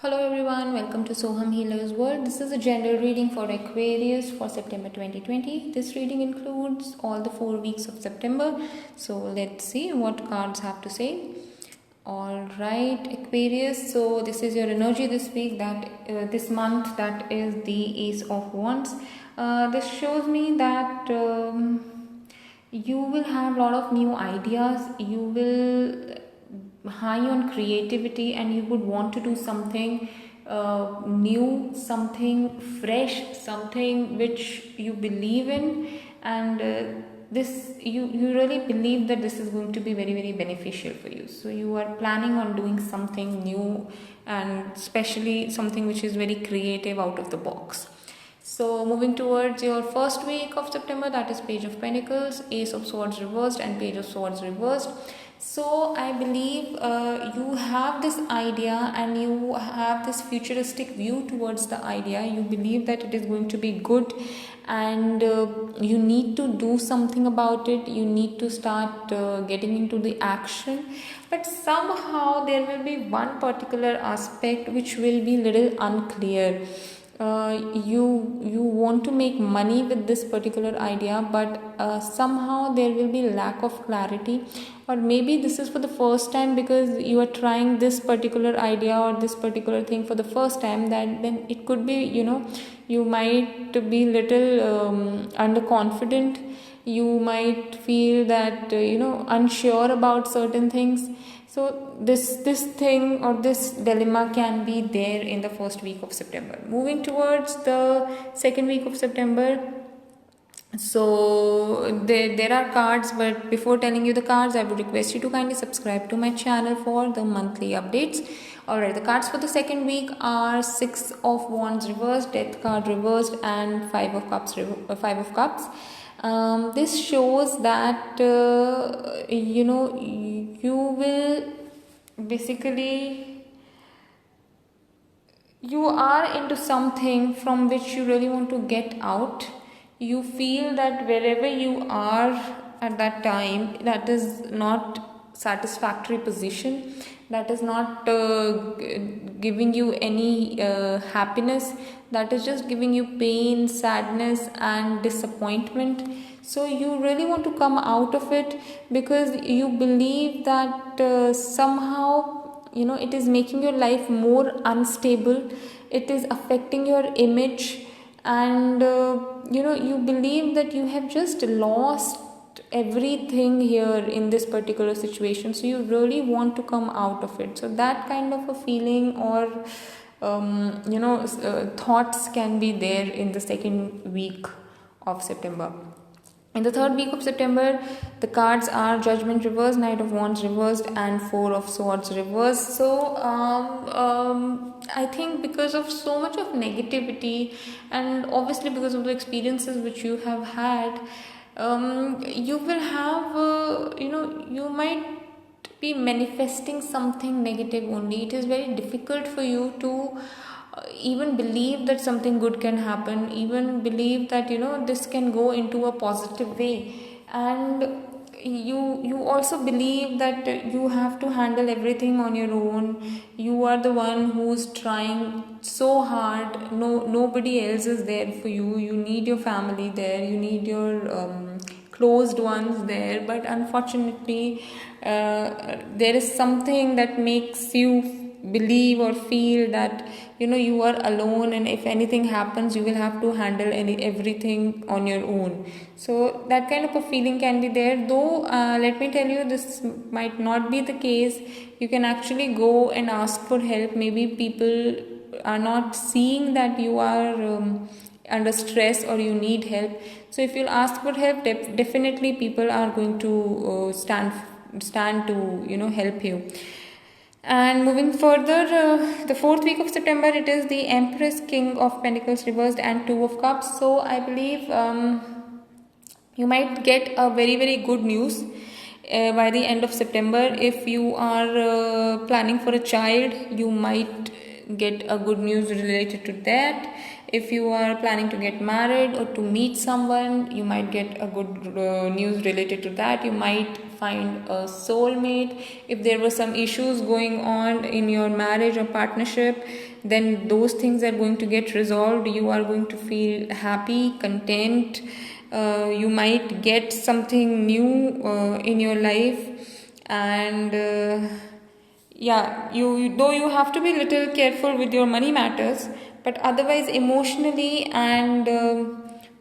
Hello everyone, welcome to Soham Healer's World. This is a general reading for Aquarius for September 2020. This reading includes all the 4 weeks of September. So let's see what cards have to say. Alright, Aquarius. So this is your energy this week, this month, that is the Ace of Wands. This shows me that you will have a lot of new ideas. You will high on creativity and you would want to do something new, something fresh, something which you believe in, and this you really believe that this is going to be very beneficial for you. So you are planning on doing something new, and especially something which is very creative, out of the box. So moving towards your first week of September, that is Page of Pentacles, Ace of Swords reversed and Page of Swords reversed. So I believe you have this idea and you have this futuristic view towards the idea. You believe that it is going to be good, and you need to do something about it. You need to start getting into the action, but somehow there will be one particular aspect which will be little unclear. You want to make money with this particular idea, but somehow there will be lack of clarity, or maybe this is for the first time because you are trying this particular idea or this particular thing for the first time. That then it could be, you might be little underconfident. You might feel that unsure about certain things. So this thing or this dilemma can be there in the first week of September. Moving towards the second week of September, so there are cards, but before telling you the cards, I would request you to kindly subscribe to my channel for the monthly updates. Alright, the cards for the second week are Six of Wands reversed, Death card reversed, and Five of Cups. This shows that you will basically, you are into something from which you really want to get out. You feel that wherever you are at that time, that is not satisfactory position, that is not giving you any happiness, that is just giving you pain, sadness and disappointment. So you really want to come out of it because you believe that somehow it is making your life more unstable, it is affecting your image, and you believe that you have just lost everything here in this particular situation. So you really want to come out of it. So that kind of a feeling or thoughts can be there in the second week of September. In the third week of September, the cards are Judgment reversed, Knight of Wands reversed, and Four of Swords reversed. So I think because of so much of negativity, and obviously because of the experiences which you have had, you will have you might be manifesting something negative only. It is very difficult for you to even believe that something good can happen, even believe that this can go into a positive way. And you also believe that you have to handle everything on your own. You are the one who's trying so hard. Nobody else is there for you. You need your family there, you need your closed ones there, but unfortunately there is something that makes you believe or feel that you are alone, and if anything happens you will have to handle everything on your own. So that kind of a feeling can be there, though let me tell you, this might not be the case. You can actually go and ask for help. Maybe people are not seeing that you are under stress or you need help. So if you'll ask for help, definitely people are going to stand to help you. And moving further, the fourth week of September, it is the Empress, King of Pentacles reversed, and Two of Cups. So I believe you might get a very good news by the end of September. If you are planning for a child, you might get a good news related to that. If you are planning to get married or to meet someone, you might get a good news related to that. You might find a soulmate. If there were some issues going on in your marriage or partnership, then those things are going to get resolved. You are going to feel happy, content. You might get something new in your life, and yeah, though you have to be little careful with your money matters, but otherwise emotionally and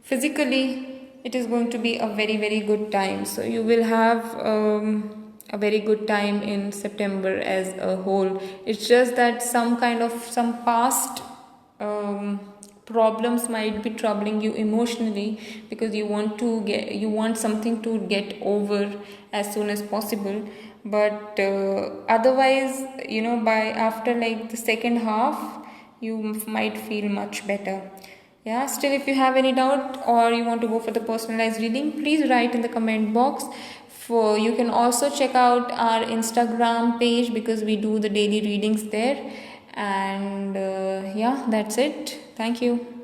physically it is going to be a very very good time. So you will have a very good time in September as a whole. It's just that some past problems might be troubling you emotionally, because you want something to get over as soon as possible. But otherwise, by after like the second half, you might feel much better. Yeah, still, if you have any doubt or you want to go for the personalized reading, please write in the comment box. You can also check out our Instagram page, because we do the daily readings there. And yeah, that's it. Thank you.